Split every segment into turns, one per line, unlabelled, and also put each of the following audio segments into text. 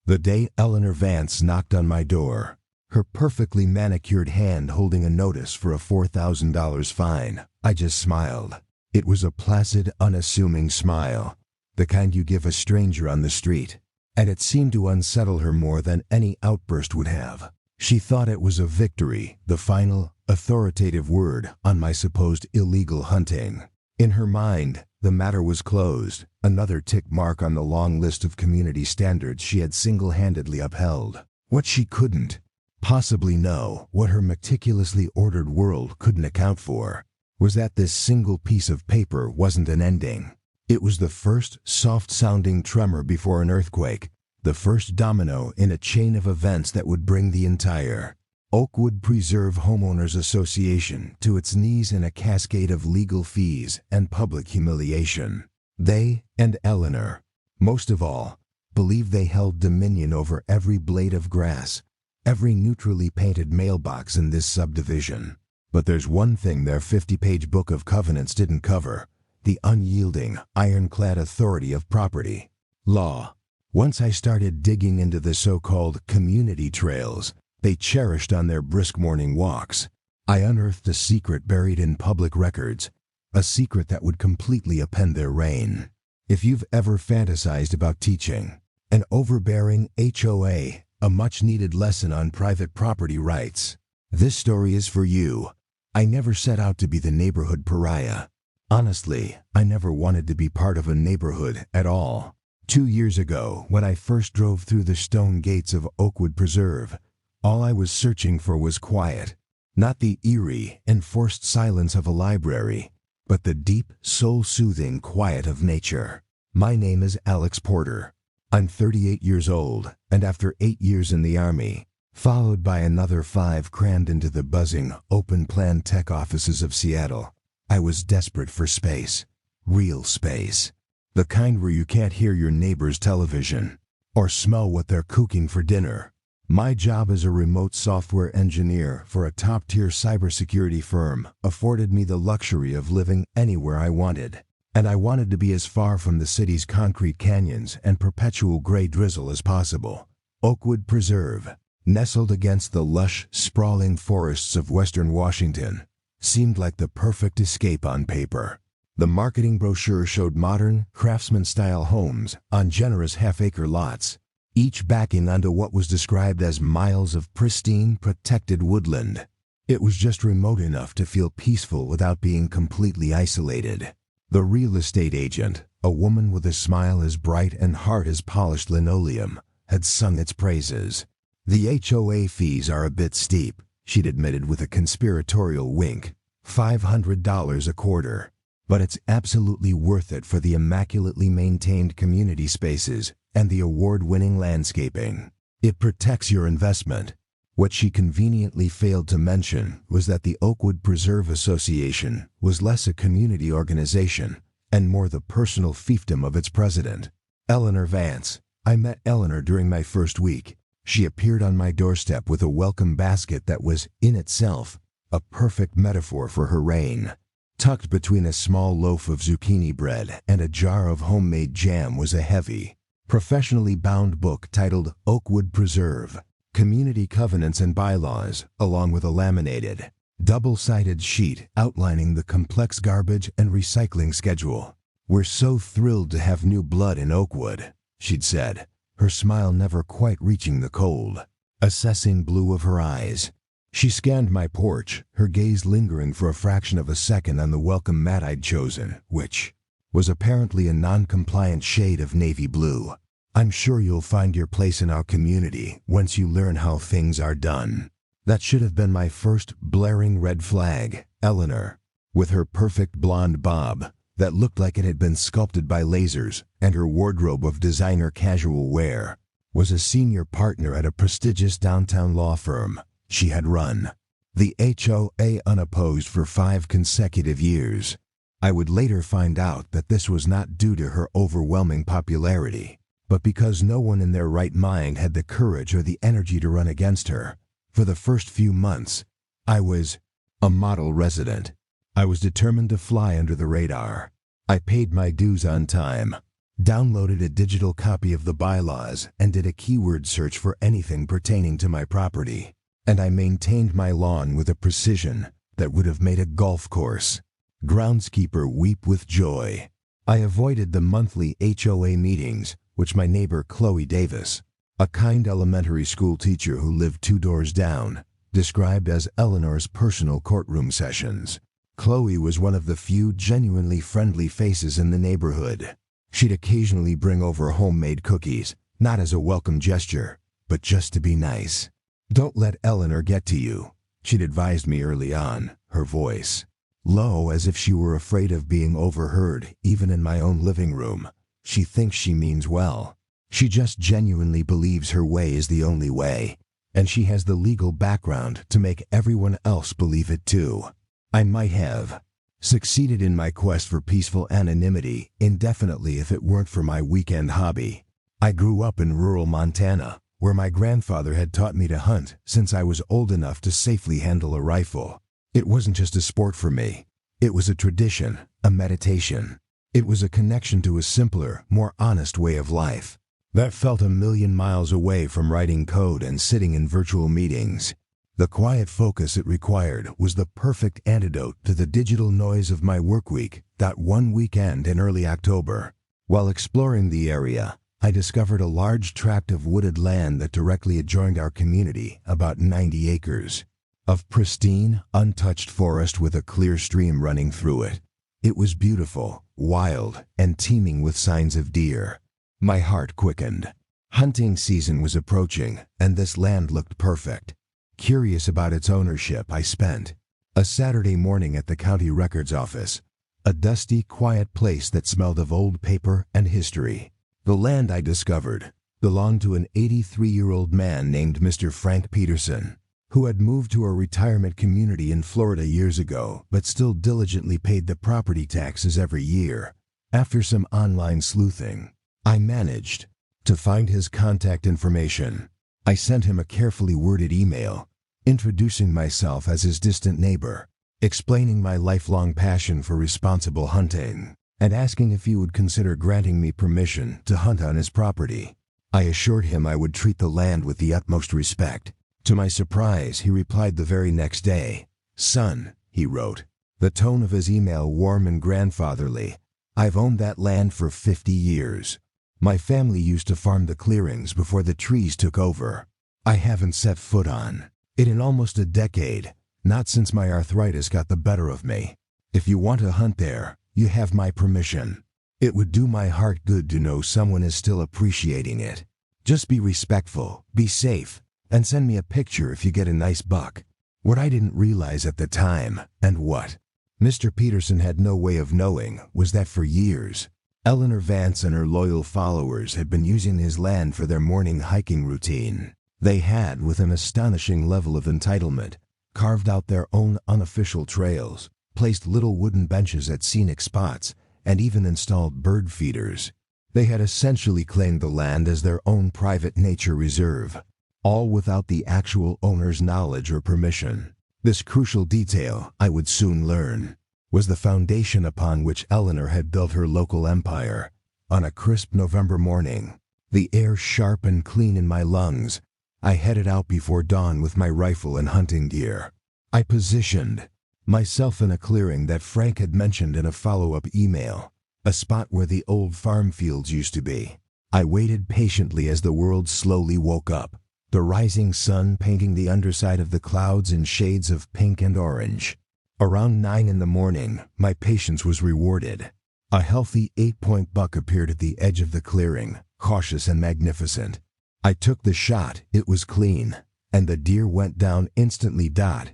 The day Eleanor Vance knocked on my door, her perfectly manicured hand holding a notice for a $4,000 fine, I just smiled. It was a placid, unassuming smile, the kind you give a stranger on the street, and it seemed to unsettle her more than any outburst would have. She thought it was a victory, the final, authoritative word on my supposed illegal hunting. In her mind, the matter was closed, another tick mark on the long list of community standards she had single-handedly upheld. What she couldn't possibly know, what her meticulously ordered world couldn't account for, was that this single piece of paper wasn't an ending. It was the first soft-sounding tremor before an earthquake, the first domino in a chain of events that would bring the entire Oakwood Preserve Homeowners Association to its knees in a cascade of legal fees and public humiliation. They, and Eleanor, most of all, believed they held dominion over every blade of grass, every neutrally painted mailbox in this subdivision. But there's one thing their 50-page book of covenants didn't cover: the unyielding, ironclad authority of property law. Once I started digging into the so-called community trails they cherished on their brisk morning walks, I unearthed a secret buried in public records, a secret that would completely upend their reign. If you've ever fantasized about teaching an overbearing HOA a much-needed lesson on private property rights, this story is for you. I never set out to be the neighborhood pariah. Honestly, I never wanted to be part of a neighborhood at all. 2 years ago, when I first drove through the stone gates of Oakwood Preserve, all I was searching for was quiet. Not the eerie, enforced silence of a library, but the deep, soul-soothing quiet of nature. My name is Alex Porter. I'm 38 years old, and after 8 years in the Army, followed by another 5 crammed into the buzzing, open-plan tech offices of Seattle, I was desperate for space. Real space. The kind where you can't hear your neighbor's television or smell what they're cooking for dinner. My job as a remote software engineer for a top-tier cybersecurity firm afforded me the luxury of living anywhere I wanted, and I wanted to be as far from the city's concrete canyons and perpetual gray drizzle as possible. Oakwood Preserve, nestled against the lush, sprawling forests of western Washington, seemed like the perfect escape on paper. The marketing brochure showed modern, craftsman-style homes on generous half-acre lots, each backing onto what was described as miles of pristine, protected woodland. It was just remote enough to feel peaceful without being completely isolated. The real estate agent, a woman with a smile as bright and heart as polished linoleum, had sung its praises. The HOA fees are a bit steep, she'd admitted with a conspiratorial wink. $500 a quarter. But it's absolutely worth it for the immaculately maintained community spaces and the award-winning landscaping. It protects your investment. What she conveniently failed to mention was that the Oakwood Preserve Association was less a community organization and more the personal fiefdom of its president, Eleanor Vance. I met Eleanor during my first week. She appeared on my doorstep with a welcome basket that was, in itself, a perfect metaphor for her reign. Tucked between a small loaf of zucchini bread and a jar of homemade jam was a heavy, professionally bound book titled Oakwood Preserve, Community Covenants and Bylaws, along with a laminated, double-sided sheet outlining the complex garbage and recycling schedule. "We're so thrilled to have new blood in Oakwood," she'd said, her smile never quite reaching the cold, assessing blue of her eyes. She scanned my porch, her gaze lingering for a fraction of a second on the welcome mat I'd chosen, which was apparently a non-compliant shade of navy blue. "I'm sure you'll find your place in our community once you learn how things are done." That should have been my first blaring red flag. Eleanor, with her perfect blonde bob that looked like it had been sculpted by lasers and her wardrobe of designer casual wear, was a senior partner at a prestigious downtown law firm. She had run the HOA unopposed for 5 consecutive years. I would later find out that this was not due to her overwhelming popularity, but because no one in their right mind had the courage or the energy to run against her. For the first few months, I was a model resident. I was determined to fly under the radar. I paid my dues on time, downloaded a digital copy of the bylaws, and did a keyword search for anything pertaining to my property. And I maintained my lawn with a precision that would have made a golf course. Groundskeeper weep with joy. I avoided the monthly HOA meetings, which my neighbor Chloe Davis, a kind elementary school teacher who lived 2 doors down, described as Eleanor's personal courtroom sessions. Chloe was one of the few genuinely friendly faces in the neighborhood. She'd occasionally bring over homemade cookies, not as a welcome gesture, but just to be nice. "Don't let Eleanor get to you," she'd advised me early on, her voice low as if she were afraid of being overheard even in my own living room. "She thinks she means well. She just genuinely believes her way is the only way, and she has the legal background to make everyone else believe it too." I might have succeeded in my quest for peaceful anonymity indefinitely if it weren't for my weekend hobby. I grew up in rural Montana, where my grandfather had taught me to hunt since I was old enough to safely handle a rifle. It wasn't just a sport for me. It was a tradition, a meditation. It was a connection to a simpler, more honest way of life that felt a million miles away from writing code and sitting in virtual meetings. The quiet focus it required was the perfect antidote to the digital noise of my work week. That one weekend in early October, while exploring the area, I discovered a large tract of wooded land that directly adjoined our community, about 90 acres, of pristine, untouched forest with a clear stream running through it. It was beautiful, wild, and teeming with signs of deer. My heart quickened. Hunting season was approaching, and this land looked perfect. Curious about its ownership, I spent a Saturday morning at the county records office, a dusty, quiet place that smelled of old paper and history. The land, I discovered, belonged to an 83-year-old man named Mr. Frank Peterson, who had moved to a retirement community in Florida years ago, but still diligently paid the property taxes every year. After some online sleuthing, I managed to find his contact information. I sent him a carefully worded email, introducing myself as his distant neighbor, explaining my lifelong passion for responsible hunting, and asking if he would consider granting me permission to hunt on his property. I assured him I would treat the land with the utmost respect. To my surprise, he replied the very next day. "Son," he wrote, the tone of his email warm and grandfatherly, "I've owned that land for 50 years. My family used to farm the clearings before the trees took over. I haven't set foot on it in almost a decade, not since my arthritis got the better of me. If you want to hunt there, you have my permission. It would do my heart good to know someone is still appreciating it. Just be respectful, be safe, and send me a picture if you get a nice buck." What I didn't realize at the time, and what Mr. Peterson had no way of knowing, was that for years, Eleanor Vance and her loyal followers had been using his land for their morning hiking routine. They had, with an astonishing level of entitlement, carved out their own unofficial trails, placed little wooden benches at scenic spots, and even installed bird feeders. They had essentially claimed the land as their own private nature reserve, all without the actual owner's knowledge or permission. This crucial detail, I would soon learn, was the foundation upon which Eleanor had built her local empire. On a crisp November morning, the air sharp and clean in my lungs, I headed out before dawn with my rifle and hunting gear. I positioned myself in a clearing that Frank had mentioned in a follow-up email, a spot where the old farm fields used to be. I waited patiently as the world slowly woke up, the rising sun painting the underside of the clouds in shades of pink and orange. Around 9 in the morning, my patience was rewarded. A healthy 8-point buck appeared at the edge of the clearing, cautious and magnificent. I took the shot, it was clean, and the deer went down instantly.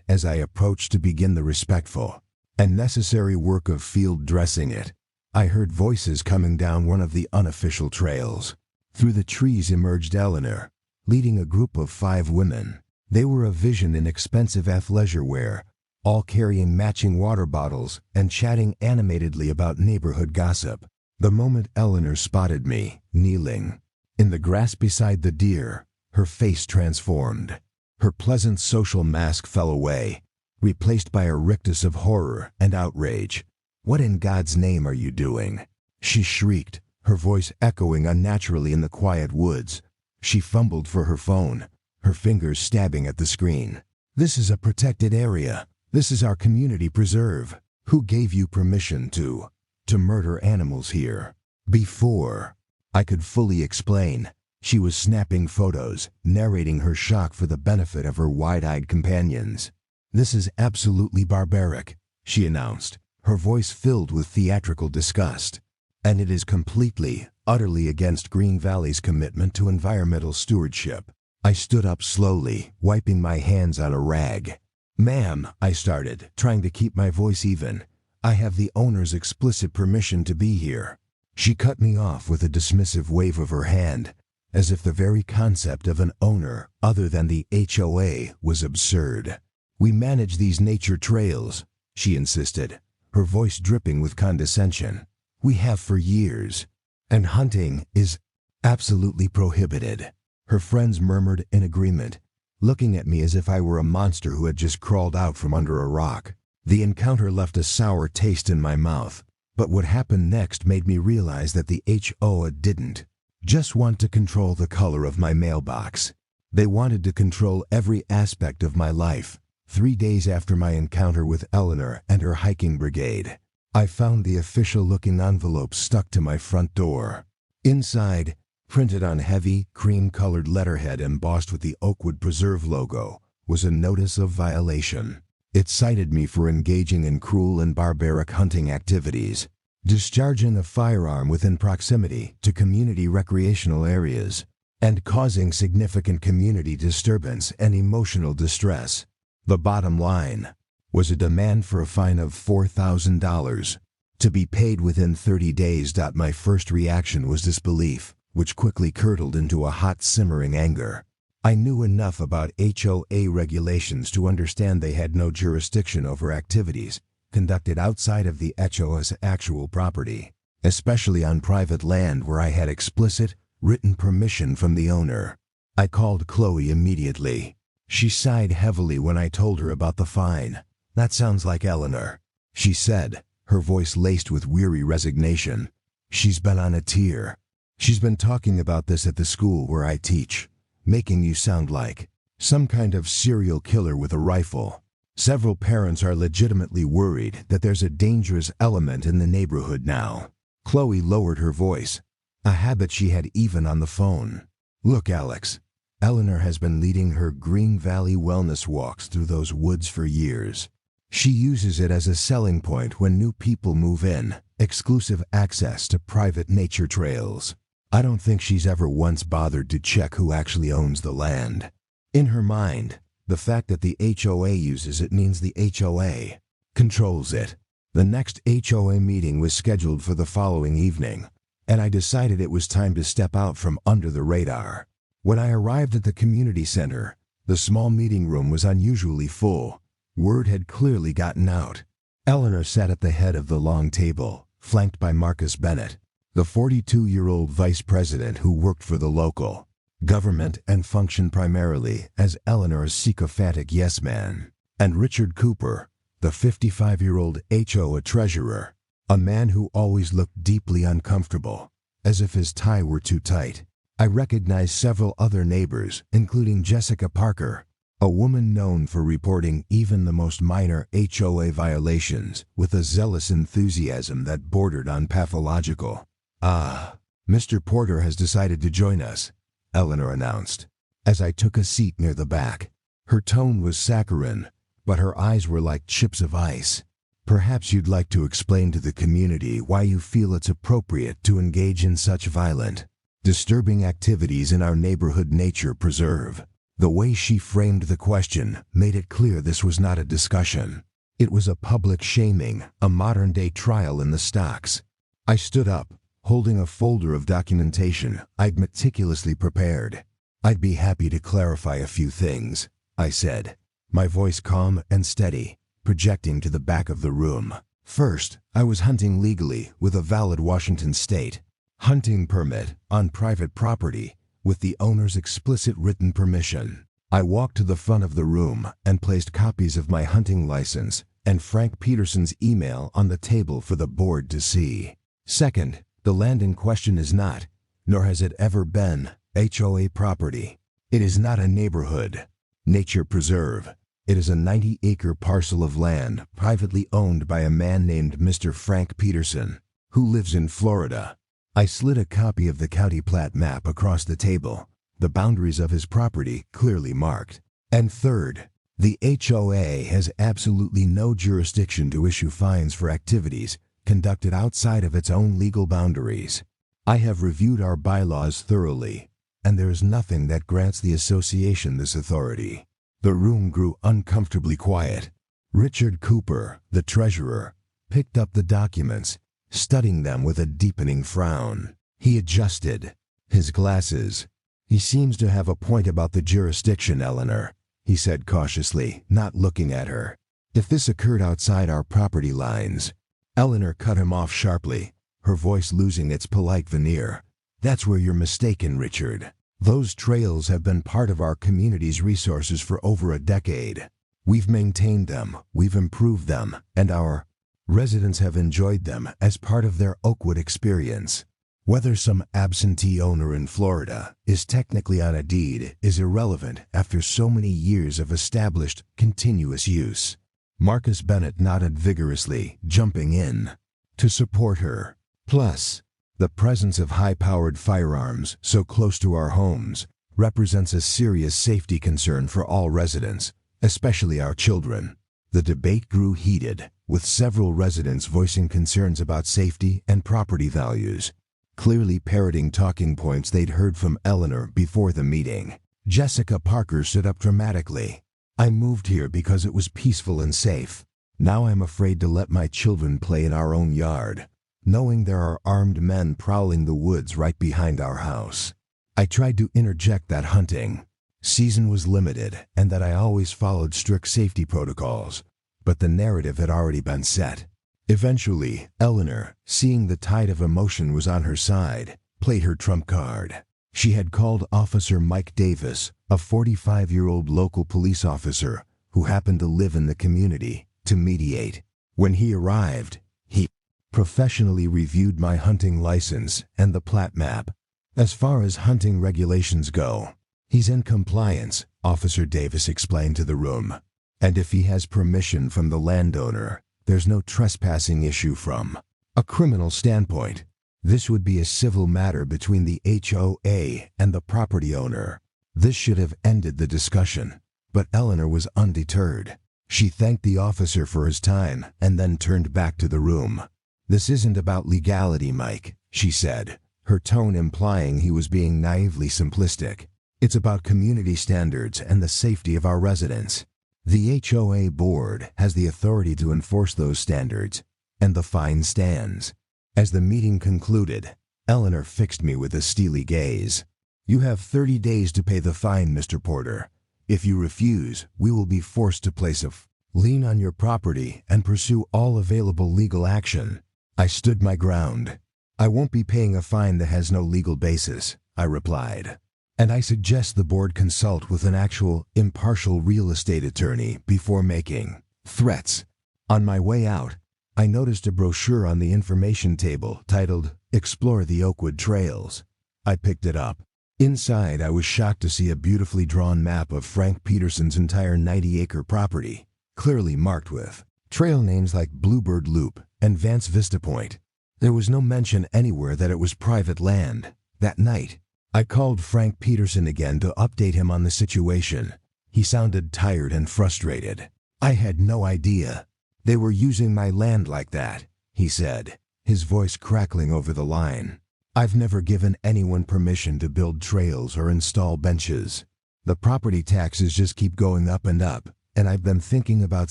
As I approached to begin the respectful and necessary work of field dressing it, I heard voices coming down one of the unofficial trails. Through the trees emerged Eleanor, leading a group of 5 women. They were a vision in expensive athleisure wear, all carrying matching water bottles and chatting animatedly about neighborhood gossip. The moment Eleanor spotted me, kneeling in the grass beside the deer, her face transformed. Her pleasant social mask fell away, replaced by a rictus of horror and outrage. "What in God's name are you doing?" she shrieked, her voice echoing unnaturally in the quiet woods. She fumbled for her phone, her fingers stabbing at the screen. "This is a protected area. This is our community preserve. Who gave you permission to murder animals here?" Before I could fully explain, she was snapping photos, narrating her shock for the benefit of her wide-eyed companions. "This is absolutely barbaric," she announced, her voice filled with theatrical disgust. "And it is completely, utterly against Green Valley's commitment to environmental stewardship." I stood up slowly, wiping my hands on a rag. "Ma'am," I started, trying to keep my voice even, "I have the owner's explicit permission to be here." She cut me off with a dismissive wave of her hand, as if the very concept of an owner other than the HOA was absurd. "We manage these nature trails," she insisted, her voice dripping with condescension. "We have for years. And hunting is absolutely prohibited." Her friends murmured in agreement, looking at me as if I were a monster who had just crawled out from under a rock. The encounter left a sour taste in my mouth, but what happened next made me realize that the HOA didn't just want to control the color of my mailbox. They wanted to control every aspect of my life. 3 days after my encounter with Eleanor and her hiking brigade, I found the official-looking envelope stuck to my front door. Inside, printed on heavy, cream-colored letterhead embossed with the Oakwood Preserve logo, was a notice of violation. It cited me for engaging in cruel and barbaric hunting activities, discharging a firearm within proximity to community recreational areas, and causing significant community disturbance and emotional distress. The bottom line was a demand for a fine of $4,000, to be paid within 30 days. My first reaction was disbelief, which quickly curdled into a hot, simmering anger. I knew enough about HOA regulations to understand they had no jurisdiction over activities conducted outside of the HOA's actual property, especially on private land where I had explicit, written permission from the owner. I called Chloe immediately. She sighed heavily when I told her about the fine. "That sounds like Eleanor," she said, her voice laced with weary resignation. "She's been on a tear. She's been talking about this at the school where I teach, making you sound like some kind of serial killer with a rifle. Several parents are legitimately worried that there's a dangerous element in the neighborhood now." Chloe lowered her voice, a habit she had even on the phone. "Look, Alex, Eleanor has been leading her Green Valley wellness walks through those woods for years. She uses it as a selling point when new people move in, exclusive access to private nature trails. I don't think she's ever once bothered to check who actually owns the land. In her mind, the fact that the HOA uses it means the HOA controls it." The next HOA meeting was scheduled for the following evening, and I decided it was time to step out from under the radar. When I arrived at the community center, the small meeting room was unusually full. Word had clearly gotten out. Eleanor sat at the head of the long table, flanked by Marcus Bennett, the 42-year-old vice president who worked for the local government and functioned primarily as Eleanor's sycophantic yes-man, and Richard Cooper, the 55-year-old HOA treasurer, a man who always looked deeply uncomfortable, as if his tie were too tight. I recognized several other neighbors, including Jessica Parker, a woman known for reporting even the most minor HOA violations with a zealous enthusiasm that bordered on pathological. "Ah, Mr. Porter has decided to join us," Eleanor announced, as I took a seat near the back. Her tone was saccharine, but her eyes were like chips of ice. "Perhaps you'd like to explain to the community why you feel it's appropriate to engage in such violent, disturbing activities in our neighborhood nature preserve." The way she framed the question made it clear this was not a discussion. It was a public shaming, a modern-day trial in the stocks. I stood up, holding a folder of documentation I'd meticulously prepared. "I'd be happy to clarify a few things," I said, my voice calm and steady, projecting to the back of the room. "First, I was hunting legally with a valid Washington state hunting permit on private property with the owner's explicit written permission. I walked to the front of the room and placed copies of my hunting license and Frank Peterson's email on the table for the board to see. Second, The land in question is not, nor has it ever been, HOA property. It is not a neighborhood, nature preserve. It is a 90-acre parcel of land privately owned by a man named Mr. Frank Peterson, who lives in Florida. I slid a copy of the county plat map across the table, the boundaries of his property clearly marked. And third, the HOA has absolutely no jurisdiction to issue fines for activities conducted outside of its own legal boundaries. I have reviewed our bylaws thoroughly, and there is nothing that grants the association this authority. The room grew uncomfortably quiet. Richard Cooper, the treasurer, picked up the documents, studying them with a deepening frown. He adjusted his glasses. "He seems to have a point about the jurisdiction, Eleanor," he said cautiously, not looking at her. "If this occurred outside our property lines—" Eleanor cut him off sharply, her voice losing its polite veneer. "That's where you're mistaken, Richard. Those trails have been part of our community's resources for over a decade. We've maintained them, we've improved them, and our residents have enjoyed them as part of their Oakwood experience. Whether some absentee owner in Florida is technically on a deed is irrelevant after so many years of established, continuous use." Marcus Bennett nodded vigorously, jumping in to support her. "Plus, the presence of high-powered firearms so close to our homes represents a serious safety concern for all residents, especially our children." The debate grew heated, with several residents voicing concerns about safety and property values, clearly parroting talking points they'd heard from Eleanor before the meeting. Jessica Parker stood up dramatically. "I moved here because it was peaceful and safe. Now I'm afraid to let my children play in our own yard, knowing there are armed men prowling the woods right behind our house." I tried to interject that hunting season was limited and that I always followed strict safety protocols, but the narrative had already been set. Eventually, Eleanor, seeing the tide of emotion was on her side, played her trump card. She had called Officer Mike Davis, a 45-year-old local police officer who happened to live in the community, to mediate. When he arrived, he professionally reviewed my hunting license and the plat map. "As far as hunting regulations go, he's in compliance," Officer Davis explained to the room. "And if he has permission from the landowner, there's no trespassing issue from a criminal standpoint. This would be a civil matter between the HOA and the property owner." This should have ended the discussion, but Eleanor was undeterred. She thanked the officer for his time and then turned back to the room. "This isn't about legality, Mike," she said, her tone implying he was being naively simplistic. "It's about community standards and the safety of our residents. The HOA board has the authority to enforce those standards, and the fine stands." As the meeting concluded, Eleanor fixed me with a steely gaze. "You have 30 days to pay the fine, Mr. Porter. If you refuse, we will be forced to place a lien on your property and pursue all available legal action." I stood my ground. "I won't be paying a fine that has no legal basis," I replied. "And I suggest the board consult with an actual, impartial real estate attorney before making threats." On my way out, I noticed a brochure on the information table titled "Explore the Oakwood Trails." I picked it up. Inside, I was shocked to see a beautifully drawn map of Frank Peterson's entire 90-acre property, clearly marked with trail names like Bluebird Loop and Vance Vista Point. There was no mention anywhere that it was private land. That night, I called Frank Peterson again to update him on the situation. He sounded tired and frustrated. "I had no idea they were using my land like that," he said, his voice crackling over the line. "I've never given anyone permission to build trails or install benches. The property taxes just keep going up, and I've been thinking about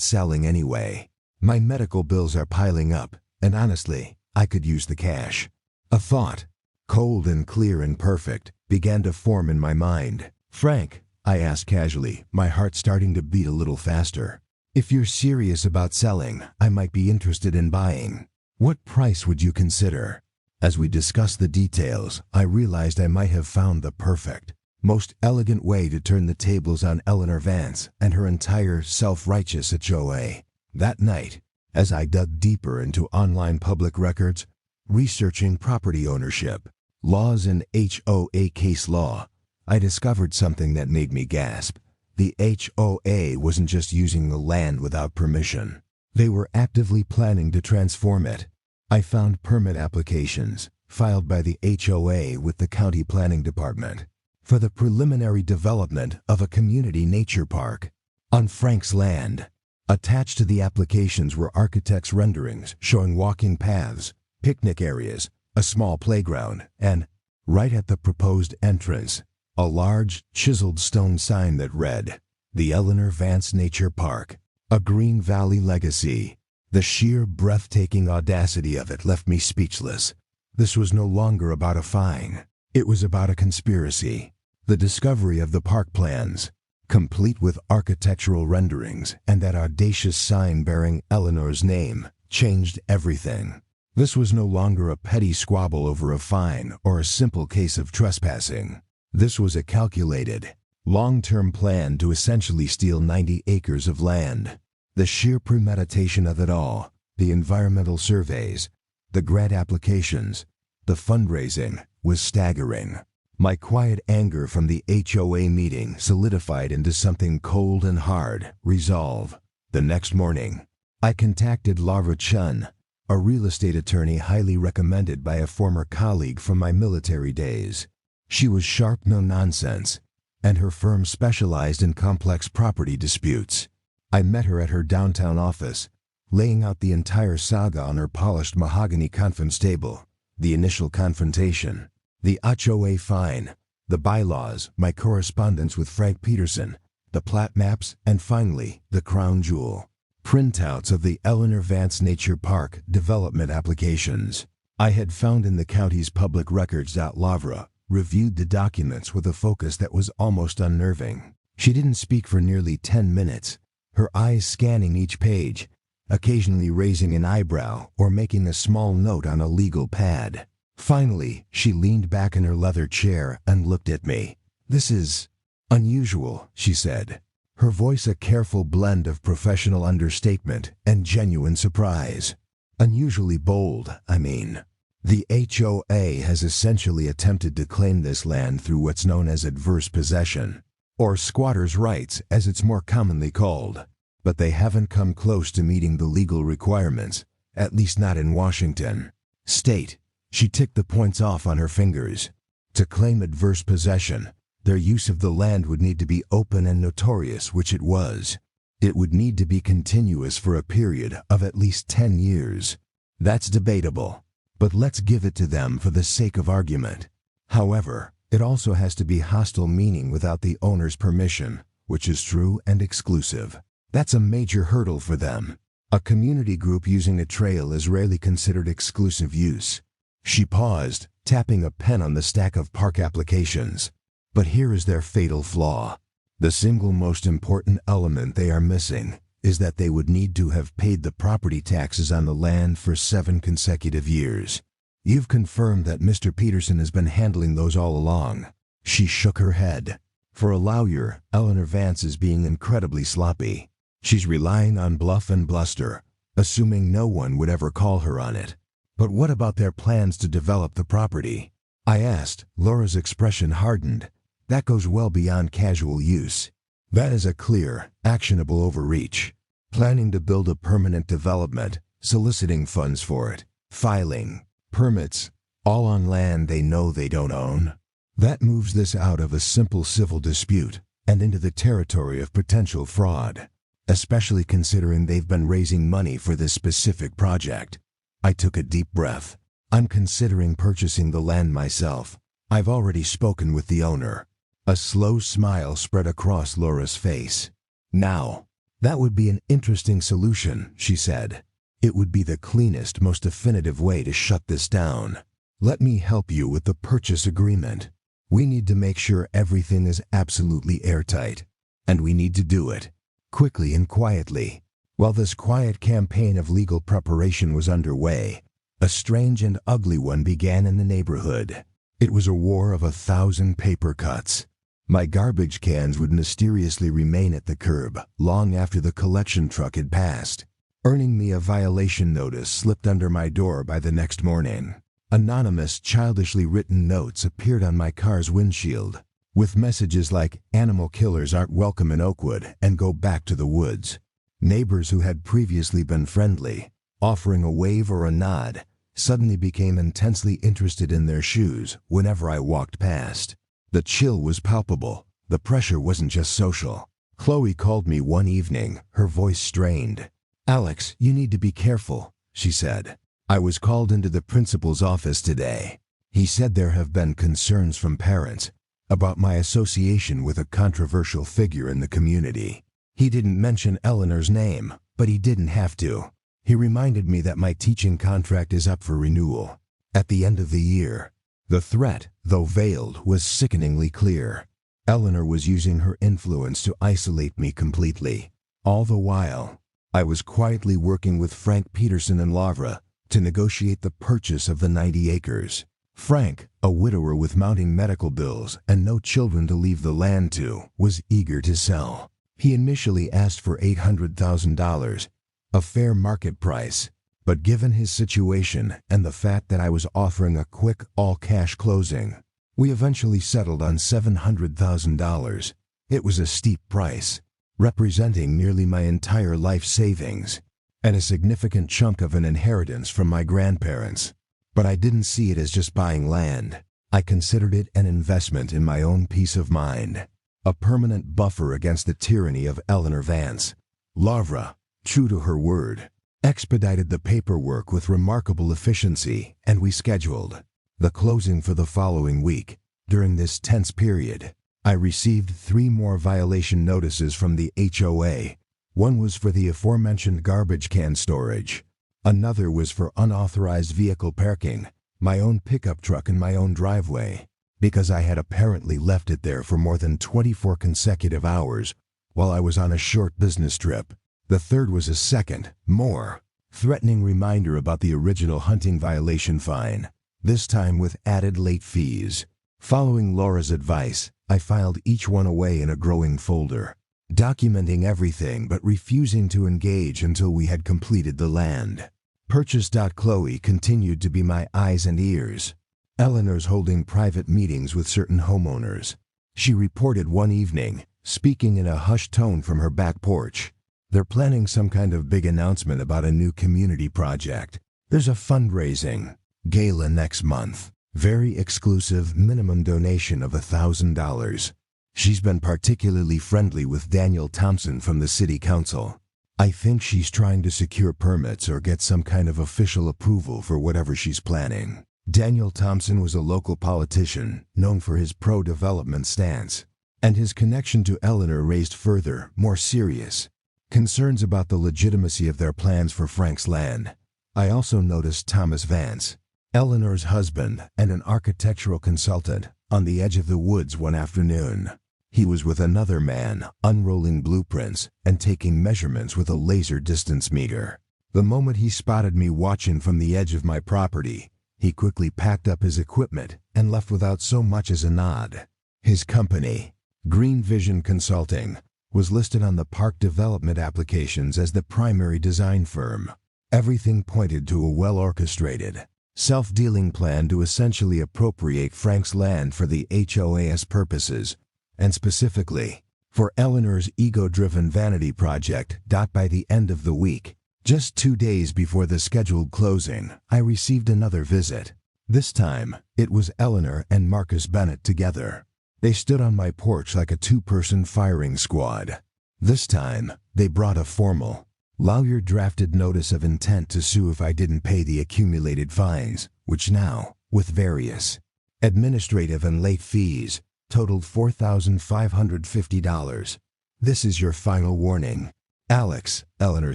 selling anyway. My medical bills are piling up, and honestly, I could use the cash." A thought, cold and clear and perfect, began to form in my mind. "Frank," I asked casually, my heart starting to beat a little faster, "if you're serious about selling, I might be interested in buying. What price would you consider?" As we discussed the details, I realized I might have found the perfect, most elegant way to turn the tables on Eleanor Vance and her entire self-righteous HOA. That night, as I dug deeper into online public records, researching property ownership, laws and HOA case law, I discovered something that made me gasp. The HOA wasn't just using the land without permission. They were actively planning to transform it. I found permit applications filed by the HOA with the county planning department for the preliminary development of a community nature park on Frank's land. Attached to the applications were architects' renderings showing walking paths, picnic areas, a small playground, and, right at the proposed entrance, a large, chiseled stone sign that read, "The Eleanor Vance Nature Park, a Green Valley Legacy." The sheer, breathtaking audacity of it left me speechless. This was no longer about a fine. It was about a conspiracy. The discovery of the park plans, complete with architectural renderings and that audacious sign bearing Eleanor's name, changed everything. This was no longer a petty squabble over a fine or a simple case of trespassing. This was a calculated, long-term plan to essentially steal 90 acres of land. The sheer premeditation of it all, the environmental surveys, the grant applications, the fundraising, was staggering. My quiet anger from the HOA meeting solidified into something cold and hard: resolve. The next morning, I contacted Laura Chun, a real estate attorney highly recommended by a former colleague from my military days. She was sharp, no nonsense, and her firm specialized in complex property disputes. I met her at her downtown office, laying out the entire saga on her polished mahogany conference table: the initial confrontation, the HOA fine, the bylaws, my correspondence with Frank Peterson, the plat maps, and finally, the crown jewel: printouts of the Eleanor Vance Nature Park development applications. I had found in the county's public records. Lavra reviewed the documents with a focus that was almost unnerving. She didn't speak for nearly 10 minutes, her eyes scanning each page, occasionally raising an eyebrow or making a small note on a legal pad. Finally, she leaned back in her leather chair and looked at me. "This is unusual," she said, her voice a careful blend of professional understatement and genuine surprise. "Unusually bold, I mean. The HOA has essentially attempted to claim this land through what's known as adverse possession, or squatters' rights as it's more commonly called. But they haven't come close to meeting the legal requirements, at least not in Washington State." She ticked the points off on her fingers. To claim adverse possession, their use of the land would need to be open and notorious, which it was. It would need to be continuous for a period of at least 10 years. That's debatable, but let's give it to them for the sake of argument. However, it also has to be hostile, meaning without the owner's permission, which is true and exclusive. That's a major hurdle for them. A community group using a trail is rarely considered exclusive use. She paused, tapping a pen on the stack of park applications. But here is their fatal flaw. The single most important element they are missing is that they would need to have paid the property taxes on the land for 7 consecutive years. "You've confirmed that Mr. Peterson has been handling those all along." She shook her head. For a lawyer, Eleanor Vance is being incredibly sloppy. She's relying on bluff and bluster, assuming no one would ever call her on it. "But what about their plans to develop the property?" I asked. Laura's expression hardened. "That goes well beyond casual use. That is a clear, actionable overreach. Planning to build a permanent development, soliciting funds for it, filing permits, all on land they know they don't own. That moves this out of a simple civil dispute and into the territory of potential fraud, especially considering they've been raising money for this specific project." I took a deep breath. "I'm considering purchasing the land myself. I've already spoken with the owner." A slow smile spread across Laura's face. "Now, that would be an interesting solution," she said. "It would be the cleanest, most definitive way to shut this down. Let me help you with the purchase agreement. We need to make sure everything is absolutely airtight, and we need to do it quickly and quietly." While this quiet campaign of legal preparation was underway, a strange and ugly one began in the neighborhood. It was a war of 1,000 paper cuts. My garbage cans would mysteriously remain at the curb long after the collection truck had passed. earning me a violation notice slipped under my door by the next morning. Anonymous, childishly written notes appeared on my car's windshield, with messages like, "Animal killers aren't welcome in Oakwood and go back to the woods." Neighbors who had previously been friendly, offering a wave or a nod, suddenly became intensely interested in their shoes whenever I walked past. The chill was palpable. The pressure wasn't just social. Chloe called me one evening, her voice strained. "Alex, you need to be careful," she said. "I was called into the principal's office today. He said there have been concerns from parents about my association with a controversial figure in the community. He didn't mention Eleanor's name, but he didn't have to. He reminded me that my teaching contract is up for renewal at the end of the year." The threat, though veiled, was sickeningly clear. Eleanor was using her influence to isolate me completely. All the while, I was quietly working with Frank Peterson and Lavra to negotiate the purchase of the 90 acres. Frank, a widower with mounting medical bills and no children to leave the land to, was eager to sell. He initially asked for $800,000, a fair market price, but given his situation and the fact that I was offering a quick, all-cash closing, we eventually settled on $700,000. It was a steep price, representing nearly my entire life savings and a significant chunk of an inheritance from my grandparents. But I didn't see it as just buying land. I considered it an investment in my own peace of mind, a permanent buffer against the tyranny of Eleanor Vance. Lavra, true to her word, expedited the paperwork with remarkable efficiency, and we scheduled the closing for the following week. During this tense period, I received 3 more violation notices from the HOA. One was for the aforementioned garbage can storage. Another was for unauthorized vehicle parking, my own pickup truck in my own driveway, because I had apparently left it there for more than 24 consecutive hours while I was on a short business trip. The third was a second, more threatening reminder about the original hunting violation fine, this time with added late fees. Following Laura's advice, I filed each one away in a growing folder, documenting everything but refusing to engage until we had completed the land purchase. Chloe continued to be my eyes and ears. Eleanor's holding private meetings with certain homeowners. She reported one evening, speaking in a hushed tone from her back porch, "They're planning some kind of big announcement about a new community project. There's a fundraising gala next month. Very exclusive minimum donation of $1,000. She's been particularly friendly with Daniel Thompson from the city council. I think she's trying to secure permits or get some kind of official approval for whatever she's planning." Daniel Thompson was a local politician known for his pro-development stance, and his connection to Eleanor raised further, more serious concerns about the legitimacy of their plans for Frank's land. I also noticed Thomas Vance, Eleanor's husband and an architectural consultant, on the edge of the woods one afternoon. He was with another man, unrolling blueprints and taking measurements with a laser distance meter. The moment he spotted me watching from the edge of my property, he quickly packed up his equipment and left without so much as a nod. His company, Green Vision Consulting, was listed on the park development applications as the primary design firm. Everything pointed to a well-orchestrated, self-dealing plan to essentially appropriate Frank's land for the HOA's purposes, and specifically for Eleanor's ego-driven vanity project. By the end of the week, just 2 days before the scheduled closing, I received another visit. This time, it was Eleanor and Marcus Bennett together. They stood on my porch like a 2-person firing squad. This time, they brought a formal, lawyer-drafted notice of intent to sue if I didn't pay the accumulated fines, which now, with various administrative and late fees, totaled $4,550. "This is your final warning, Alex," Eleanor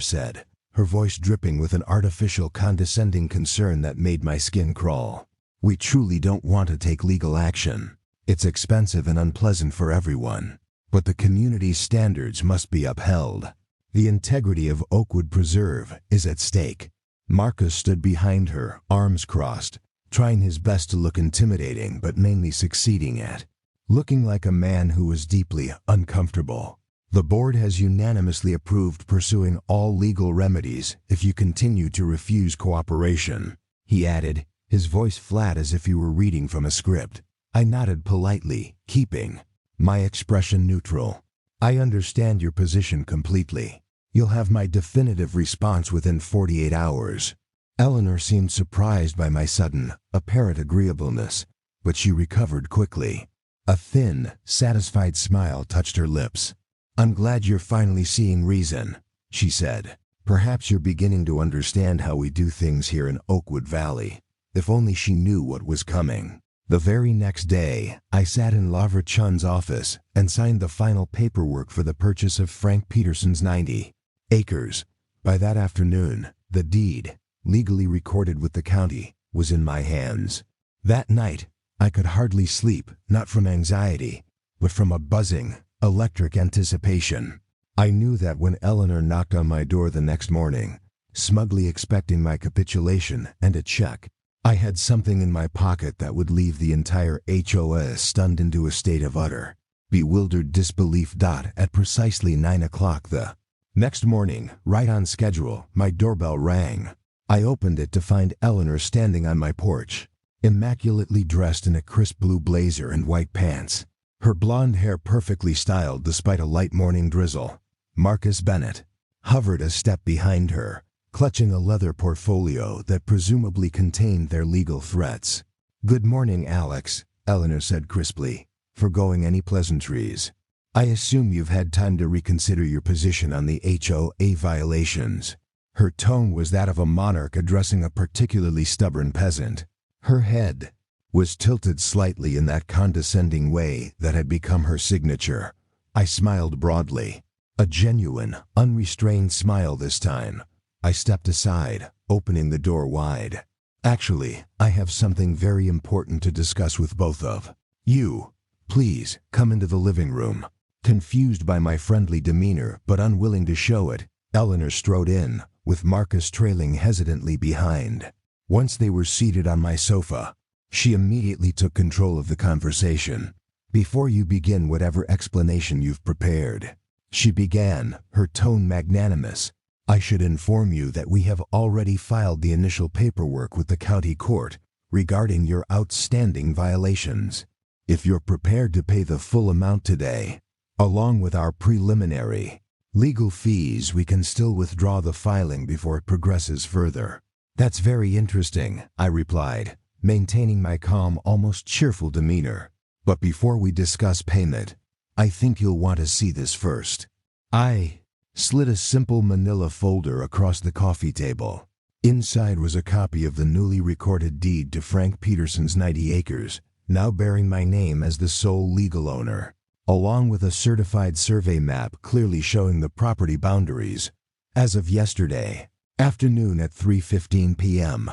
said, her voice dripping with an artificial condescending concern that made my skin crawl. "We truly don't want to take legal action. It's expensive and unpleasant for everyone, but the community's standards must be upheld. The integrity of Oakwood Preserve is at stake." Marcus stood behind her, arms crossed, trying his best to look intimidating but mainly succeeding at looking like a man who was deeply uncomfortable. The board has unanimously approved pursuing all legal remedies if you continue to refuse cooperation," he added, his voice flat as if he were reading from a script. I nodded politely, keeping my expression neutral. "I understand your position completely. You'll have my definitive response within 48 hours. Eleanor seemed surprised by my sudden, apparent agreeableness, but she recovered quickly. A thin, satisfied smile touched her lips. "I'm glad you're finally seeing reason," she said. "Perhaps you're beginning to understand how we do things here in Oakwood Valley." If only she knew what was coming. The very next day, I sat in Lavra Chun's office and signed the final paperwork for the purchase of Frank Peterson's 90 acres. By that afternoon, the deed, legally recorded with the county, was in my hands. That night, I could hardly sleep, not from anxiety, but from a buzzing, electric anticipation. I knew that when Eleanor knocked on my door the next morning, smugly expecting my capitulation and a check, I had something in my pocket that would leave the entire HOA stunned into a state of utter, bewildered disbelief. At precisely 9 o'clock the next morning, right on schedule, my doorbell rang. I opened it to find Eleanor standing on my porch, immaculately dressed in a crisp blue blazer and white pants, her blonde hair perfectly styled despite a light morning drizzle. Marcus Bennett hovered a step behind her, clutching a leather portfolio that presumably contained their legal threats. "Good morning, Alex," Eleanor said crisply, foregoing any pleasantries. "I assume you've had time to reconsider your position on the HOA violations." Her tone was that of a monarch addressing a particularly stubborn peasant. Her head was tilted slightly in that condescending way that had become her signature. I smiled broadly, a genuine, unrestrained smile this time. I stepped aside, opening the door wide. "Actually, I have something very important to discuss with both of you. Please, come into the living room." Confused by my friendly demeanor but unwilling to show it, Eleanor strode in, with Marcus trailing hesitantly behind. Once they were seated on my sofa, she immediately took control of the conversation. "Before you begin whatever explanation you've prepared," she began, her tone magnanimous, "I should inform you that we have already filed the initial paperwork with the county court regarding your outstanding violations. If you're prepared to pay the full amount today, along with our preliminary legal fees, we can still withdraw the filing before it progresses further." "That's very interesting," I replied, maintaining my calm, almost cheerful demeanor. "But before we discuss payment, I think you'll want to see this first." I slid a simple manila folder across the coffee table. Inside was a copy of the newly recorded deed to Frank Peterson's 90 acres, now bearing my name as the sole legal owner, along with a certified survey map clearly showing the property boundaries. As of yesterday afternoon at 3:15 p.m.,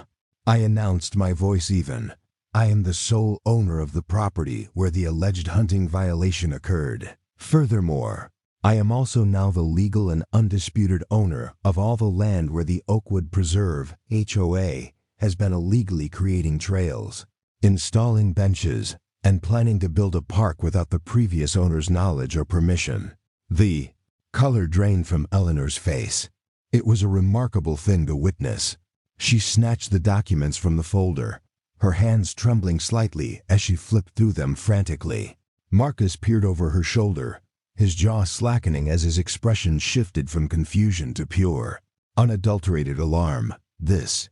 I announced, my voice even, "I am the sole owner of the property where the alleged hunting violation occurred. Furthermore, I am also now the legal and undisputed owner of all the land where the Oakwood Preserve HOA has been illegally creating trails, installing benches, and planning to build a park without the previous owner's knowledge or permission." The color drained from Eleanor's face. It was a remarkable thing to witness. She snatched the documents from the folder, her hands trembling slightly as she flipped through them frantically. Marcus peered over her shoulder, his jaw slackening as his expression shifted from confusion to pure, unadulterated alarm. This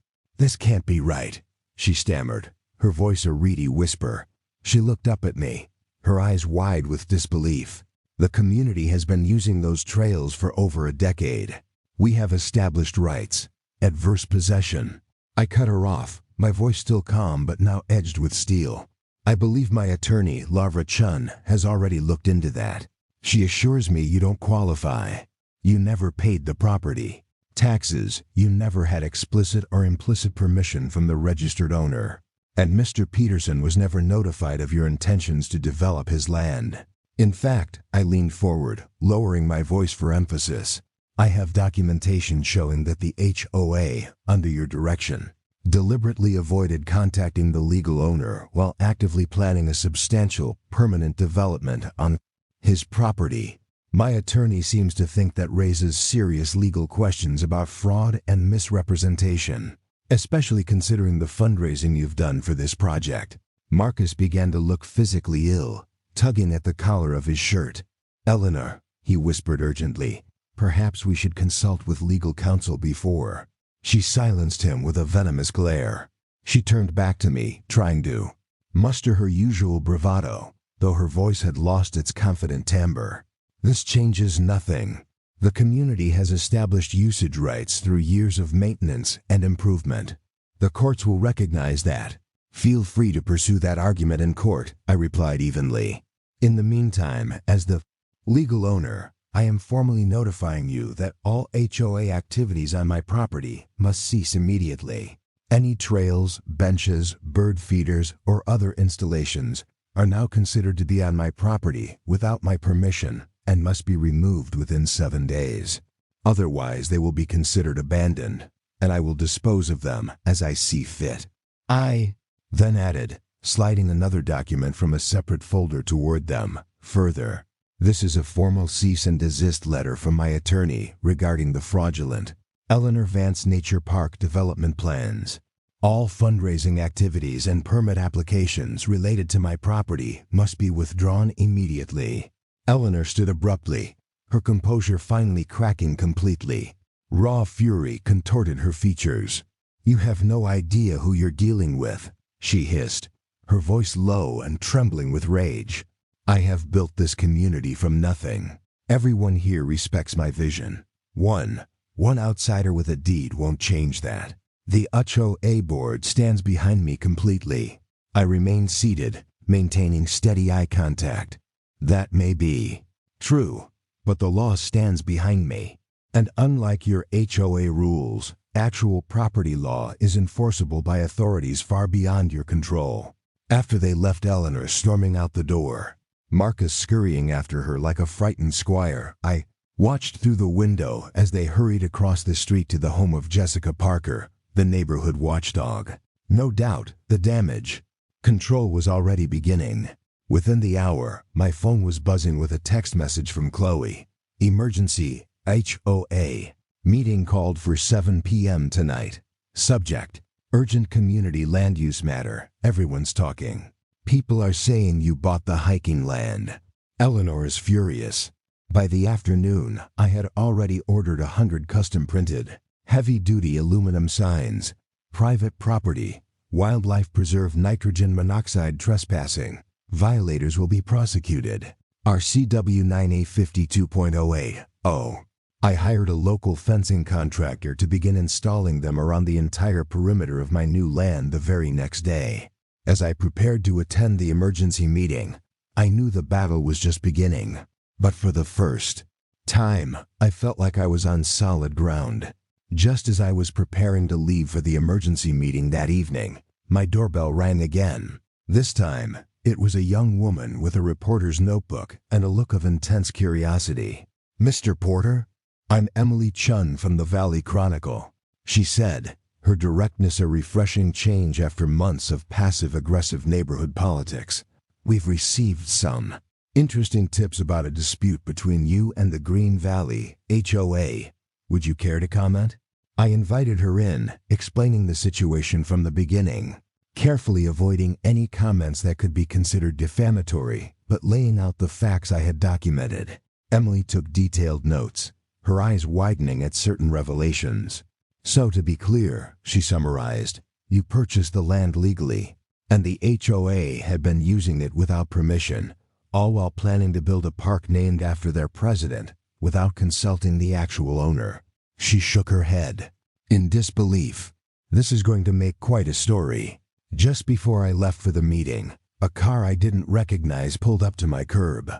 can't be right," she stammered, her voice a reedy whisper. She looked up at me, her eyes wide with disbelief. "The community has been using those trails for over a decade. We have established rights. Adverse possession." I cut her off, my voice still calm but now edged with steel. "I believe my attorney, Lavra Chun, has already looked into that. She assures me you don't qualify. You never paid the property taxes. You never had explicit or implicit permission from the registered owner. And Mr. Peterson was never notified of your intentions to develop his land. In fact," I leaned forward, lowering my voice for emphasis, "I have documentation showing that the HOA, under your direction, deliberately avoided contacting the legal owner while actively planning a substantial, permanent development on his property." My attorney seems to think that raises serious legal questions about fraud and misrepresentation, especially considering the fundraising you've done for this project. Marcus began to look physically ill, tugging at the collar of his shirt. Eleanor, he whispered urgently, perhaps we should consult with legal counsel before. She silenced him with a venomous glare. She turned back to me, trying to muster her usual bravado, though her voice had lost its confident timbre. This changes nothing. The community has established usage rights through years of maintenance and improvement. The courts will recognize that. Feel free to pursue that argument in court, I replied evenly. In the meantime, as the legal owner, I am formally notifying you that all HOA activities on my property must cease immediately. Any trails, benches, bird feeders, or other installations are now considered to be on my property without my permission and must be removed within 7 days. Otherwise, they will be considered abandoned, and I will dispose of them as I see fit. I then added, sliding another document from a separate folder toward them. Further, this is a formal cease and desist letter from my attorney regarding the fraudulent Eleanor Vance Nature Park development plans. All fundraising activities and permit applications related to my property must be withdrawn immediately. Eleanor stood abruptly, her composure finally cracking completely. Raw fury contorted her features. You have no idea who you're dealing with, she hissed, her voice low and trembling with rage. I have built this community from nothing. Everyone here respects my vision. One outsider with a deed won't change that. The HOA board stands behind me completely. I remain seated, maintaining steady eye contact. That may be true, but the law stands behind me. And unlike your HOA rules, actual property law is enforceable by authorities far beyond your control. After they left Eleanor storming out the door, Marcus scurrying after her like a frightened squire, I watched through the window as they hurried across the street to the home of Jessica Parker, the neighborhood watchdog. No doubt, the damage control was already beginning. Within the hour, my phone was buzzing with a text message from Chloe. Emergency, HOA. Meeting called for 7 p.m. tonight. Subject, urgent community land use matter. Everyone's talking. People are saying you bought the hiking land. Eleanor is furious. By the afternoon, I had already ordered 100 custom-printed, heavy-duty aluminum signs. Private property. Wildlife preserve nitrogen monoxide trespassing. Violators will be prosecuted. RCW 9A52.08. I hired a local fencing contractor to begin installing them around the entire perimeter of my new land the very next day. As I prepared to attend the emergency meeting, I knew the battle was just beginning. But for the first time, I felt like I was on solid ground. Just as I was preparing to leave for the emergency meeting that evening, my doorbell rang again. This time, it was a young woman with a reporter's notebook and a look of intense curiosity. Mr. Porter? I'm Emily Chun from the Valley Chronicle, she said, her directness a refreshing change after months of passive-aggressive neighborhood politics. We've received some interesting tips about a dispute between you and the Green Valley HOA. Would you care to comment? I invited her in, explaining the situation from the beginning, carefully avoiding any comments that could be considered defamatory, but laying out the facts I had documented. Emily took detailed notes, her eyes widening at certain revelations. So to be clear, she summarized, you purchased the land legally, and the HOA had been using it without permission, all while planning to build a park named after their president without consulting the actual owner. She shook her head in disbelief. This is going to make quite a story. Just before I left for the meeting, a car I didn't recognize pulled up to my curb.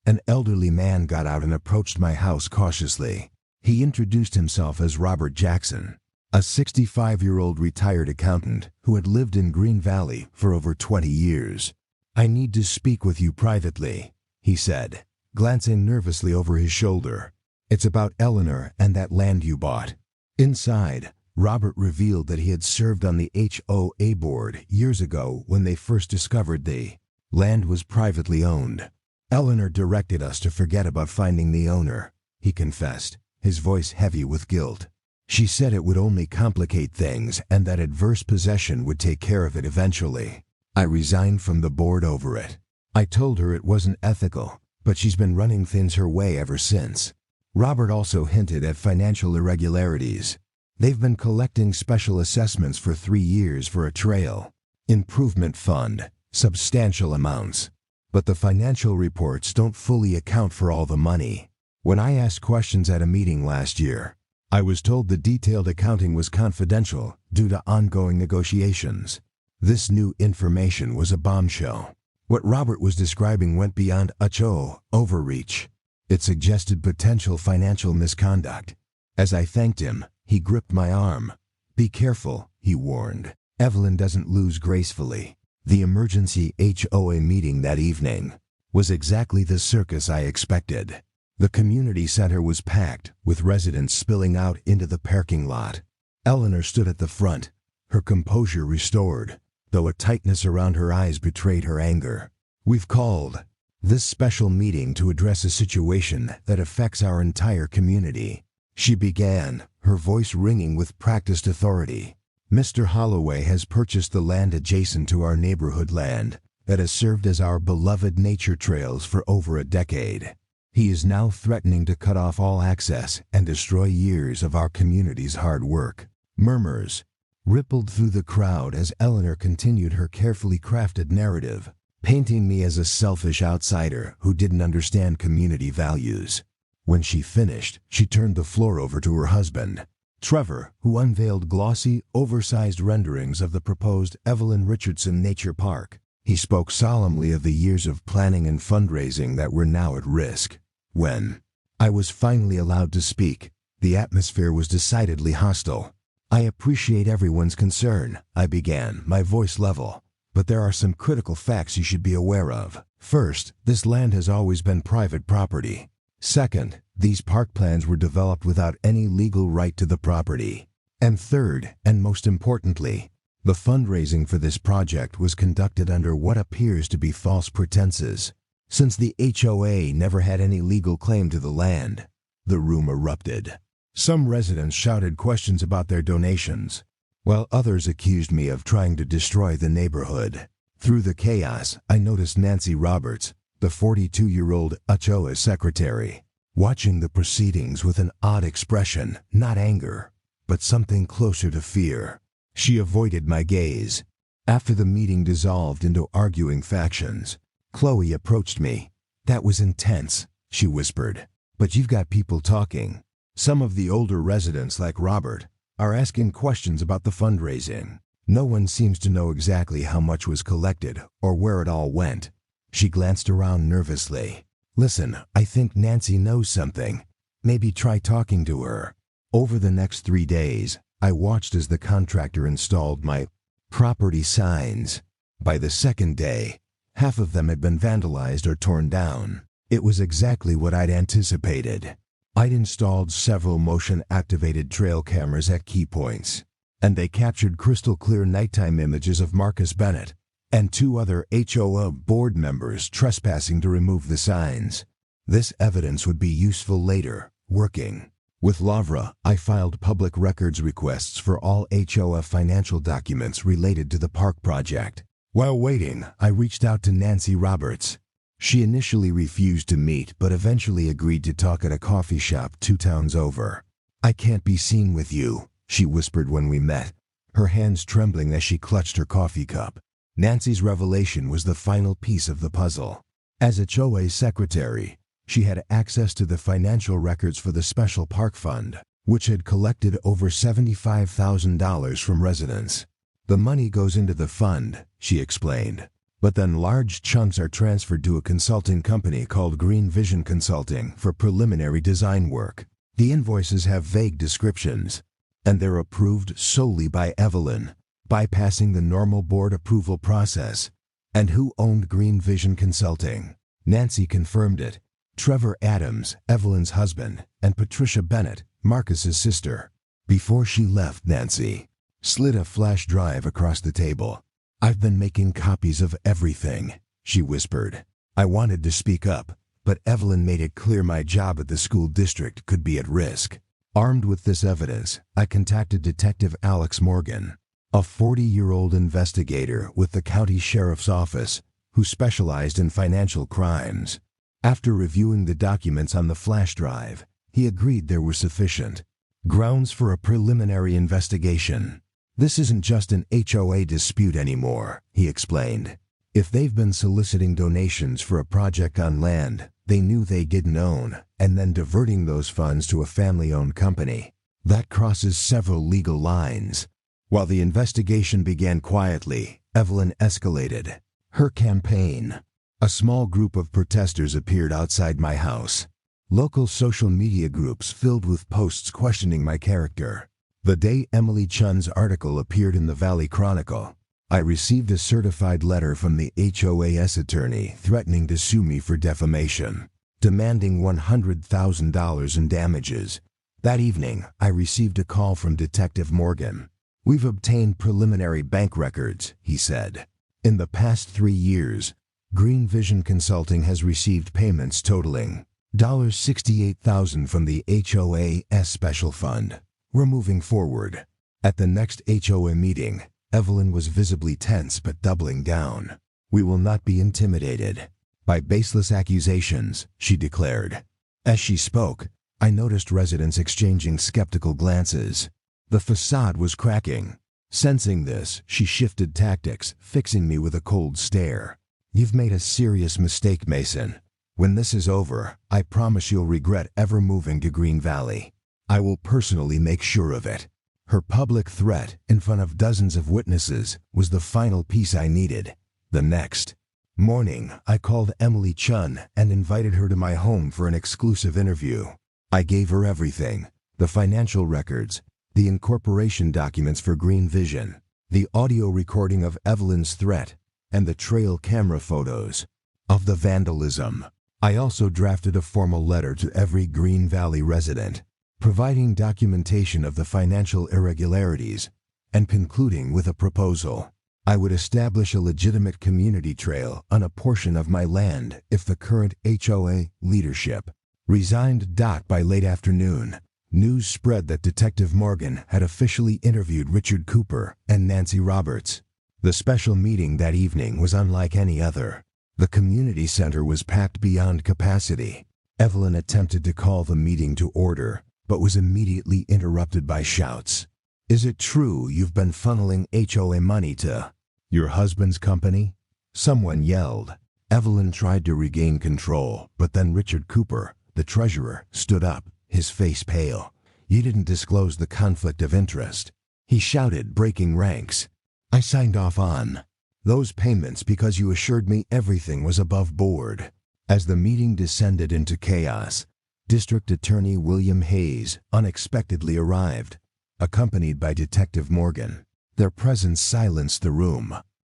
An elderly man got out and approached my house cautiously. He introduced himself as Robert Jackson, a 65-year-old retired accountant who had lived in Green Valley for over 20 years. I need to speak with you privately, he said, glancing nervously over his shoulder. It's about Eleanor and that land you bought. Inside, Robert revealed that he had served on the HOA board years ago when they first discovered the land was privately owned. Eleanor directed us to forget about finding the owner, he confessed, his voice heavy with guilt. She said it would only complicate things and that adverse possession would take care of it eventually. I resigned from the board over it. I told her it wasn't ethical, but she's been running things her way ever since. Robert also hinted at financial irregularities. They've been collecting special assessments for 3 years for a trail improvement fund, substantial amounts. But the financial reports don't fully account for all the money. When I asked questions at a meeting last year, I was told the detailed accounting was confidential due to ongoing negotiations. This new information was a bombshell. What Robert was describing went beyond HOA overreach. It suggested potential financial misconduct. As I thanked him, he gripped my arm. "Be careful," he warned. "Evelyn doesn't lose gracefully." The emergency HOA meeting that evening was exactly the circus I expected. The community center was packed, with residents spilling out into the parking lot. Eleanor stood at the front, her composure restored, though a tightness around her eyes betrayed her anger. "We've called this special meeting to address a situation that affects our entire community," she began, her voice ringing with practiced authority. "Mr. Holloway has purchased the land adjacent to our neighborhood land that has served as our beloved nature trails for over a decade. He is now threatening to cut off all access and destroy years of our community's hard work." Murmurs rippled through the crowd as Eleanor continued her carefully crafted narrative, painting me as a selfish outsider who didn't understand community values. When she finished, she turned the floor over to her husband, Trevor, who unveiled glossy, oversized renderings of the proposed Evelyn Richardson Nature Park. He spoke solemnly of the years of planning and fundraising that were now at risk. When I was finally allowed to speak, the atmosphere was decidedly hostile. "I appreciate everyone's concern," I began, my voice level, "but there are some critical facts you should be aware of. First, this land has always been private property. Second, these park plans were developed without any legal right to the property. And third, and most importantly, the fundraising for this project was conducted under what appears to be false pretenses. Since the HOA never had any legal claim to the land." The room erupted. Some residents shouted questions about their donations, while others accused me of trying to destroy the neighborhood. Through the chaos, I noticed Nancy Roberts, the 42-year-old HOA secretary, watching the proceedings with an odd expression, not anger, but something closer to fear. She avoided my gaze. After the meeting dissolved into arguing factions, Chloe approached me. "That was intense," she whispered. "But you've got people talking. Some of the older residents, like Robert, are asking questions about the fundraising. No one seems to know exactly how much was collected or where it all went." She glanced around nervously. "Listen, I think Nancy knows something. Maybe try talking to her." Over the next 3 days, I watched as the contractor installed my property signs. By the second day, half of them had been vandalized or torn down. It was exactly what I'd anticipated. I'd installed several motion-activated trail cameras at key points, and they captured crystal-clear nighttime images of Marcus Bennett and 2 other HOA board members trespassing to remove the signs. This evidence would be useful later, working. With Lavra, I filed public records requests for all HOA financial documents related to the park project. While waiting, I reached out to Nancy Roberts. She initially refused to meet, but eventually agreed to talk at a coffee shop 2 towns over. "I can't be seen with you," she whispered when we met, her hands trembling as she clutched her coffee cup. Nancy's revelation was the final piece of the puzzle. As HOA secretary, she had access to the financial records for the Special Park Fund, which had collected over $75,000 from residents. "The money goes into the fund," she explained, "but then large chunks are transferred to a consulting company called Green Vision Consulting for preliminary design work. The invoices have vague descriptions, and they're approved solely by Evelyn, bypassing the normal board approval process." "And who owned Green Vision Consulting?" Nancy confirmed it. "Trevor Adams, Evelyn's husband, and Patricia Bennett, Marcus's sister." Before she left, Nancy slid a flash drive across the table. "I've been making copies of everything," she whispered. I wanted to speak up, but Evelyn made it clear my job at the school district could be at risk. Armed with this evidence, I contacted Detective Alex Morgan, a 40-year-old investigator with the county sheriff's office who specialized in financial crimes. After reviewing the documents on the flash drive, he agreed there were sufficient grounds for a preliminary investigation. This isn't just an HOA dispute anymore, he explained. If they've been soliciting donations for a project on land they knew they didn't own, and then diverting those funds to a family-owned company, that crosses several legal lines. While the investigation began quietly, Evelyn escalated her campaign. A small group of protesters appeared outside my house. Local social media groups filled with posts questioning my character. The day Emily Chun's article appeared in the Valley Chronicle, I received a certified letter from the HOA's attorney threatening to sue me for defamation, demanding $100,000 in damages. That evening, I received a call from Detective Morgan. "We've obtained preliminary bank records," he said. "In the past 3 years, Green Vision Consulting has received payments totaling $68,000 from the HOA's special fund. We're moving forward." At the next HOA meeting, Evelyn was visibly tense but doubling down. "We will not be intimidated by baseless accusations," she declared. As she spoke, I noticed residents exchanging skeptical glances. The facade was cracking. Sensing this, she shifted tactics, fixing me with a cold stare. "You've made a serious mistake, Mason. When this is over, I promise you'll regret ever moving to Green Valley. I will personally make sure of it." Her public threat in front of dozens of witnesses was the final piece I needed. The next morning, I called Emily Chun and invited her to my home for an exclusive interview. I gave her everything: the financial records, the incorporation documents for Green Vision, the audio recording of Evelyn's threat, and the trail camera photos of the vandalism. I also drafted a formal letter to every Green Valley resident, providing documentation of the financial irregularities and concluding with a proposal. I would establish a legitimate community trail on a portion of my land if the current HOA leadership resigned. By late afternoon, news spread that Detective Morgan had officially interviewed Richard Cooper and Nancy Roberts. The special meeting that evening was unlike any other. The community center was packed beyond capacity. Evelyn attempted to call the meeting to order, but was immediately interrupted by shouts. "Is it true you've been funneling HOA money to your husband's company?" someone yelled. Evelyn tried to regain control, but then Richard Cooper, the treasurer, stood up, his face pale. "You didn't disclose the conflict of interest," he shouted, breaking ranks. "I signed off on those payments because you assured me everything was above board." As the meeting descended into chaos, District Attorney William Hayes unexpectedly arrived, accompanied by Detective Morgan. Their presence silenced the room.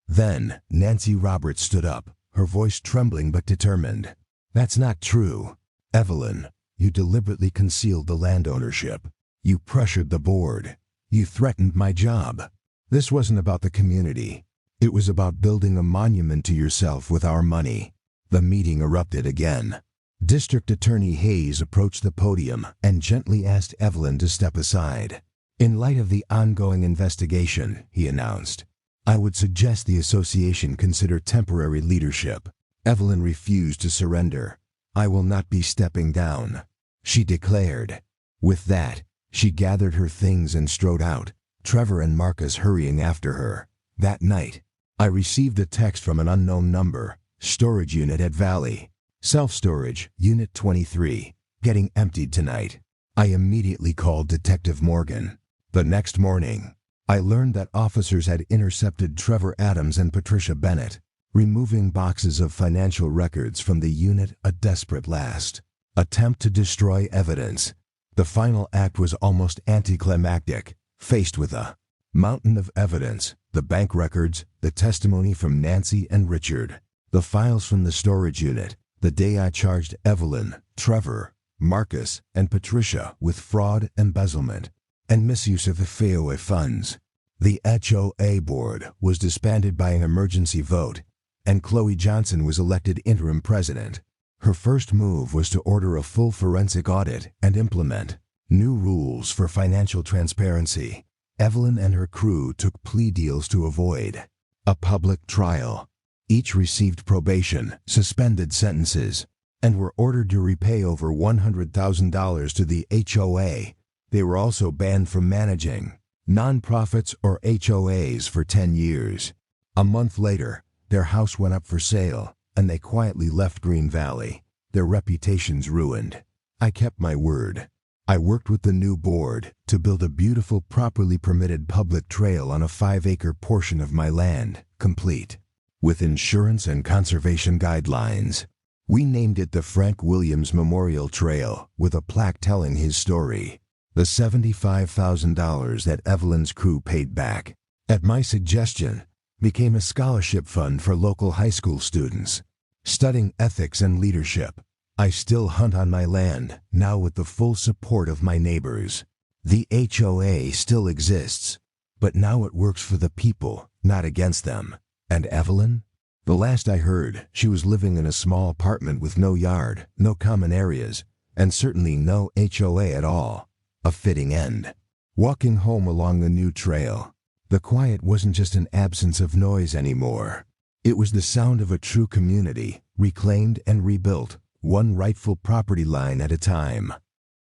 Then Nancy Roberts stood up, her voice trembling but determined. "That's not true. Evelyn, you deliberately concealed the land ownership. You pressured the board. You threatened my job. This wasn't about the community. It was about building a monument to yourself with our money." The meeting erupted again. District Attorney Hayes approached the podium and gently asked Evelyn to step aside. "In light of the ongoing investigation," he announced, "I would suggest the association consider temporary leadership." Evelyn refused to surrender. "I will not be stepping down," she declared. With that, she gathered her things and strode out, Trevor and Marcus hurrying after her. That night, I received a text from an unknown number. "Storage unit at Valley. Self-storage, Unit 23, getting emptied tonight." I immediately called Detective Morgan. The next morning, I learned that officers had intercepted Trevor Adams and Patricia Bennett, removing boxes of financial records from the unit. A desperate last attempt to destroy evidence. The final act was almost anticlimactic. Faced with a mountain of evidence, the bank records, the testimony from Nancy and Richard, the files from the storage unit, the day I charged Evelyn, Trevor, Marcus, and Patricia with fraud, embezzlement, and misuse of the HOA funds. The HOA board was disbanded by an emergency vote, and Chloe Johnson was elected interim president. Her first move was to order a full forensic audit and implement new rules for financial transparency. Evelyn and her crew took plea deals to avoid a public trial. Each received probation, suspended sentences, and were ordered to repay over $100,000 to the HOA. They were also banned from managing nonprofits or HOAs for 10 years. A month later, their house went up for sale, and they quietly left Green Valley, their reputations ruined. I kept my word. I worked with the new board to build a beautiful, properly permitted public trail on a 5-acre portion of my land, complete with insurance and conservation guidelines. We named it the Frank Williams Memorial Trail, with a plaque telling his story. The $75,000 that Evelyn's crew paid back, at my suggestion, became a scholarship fund for local high school students studying ethics and leadership. I still hunt on my land, now with the full support of my neighbors. The HOA still exists, but now it works for the people, not against them. And Evelyn? The last I heard, she was living in a small apartment with no yard, no common areas, and certainly no HOA at all. A fitting end. Walking home along the new trail, the quiet wasn't just an absence of noise anymore. It was the sound of a true community, reclaimed and rebuilt, one rightful property line at a time.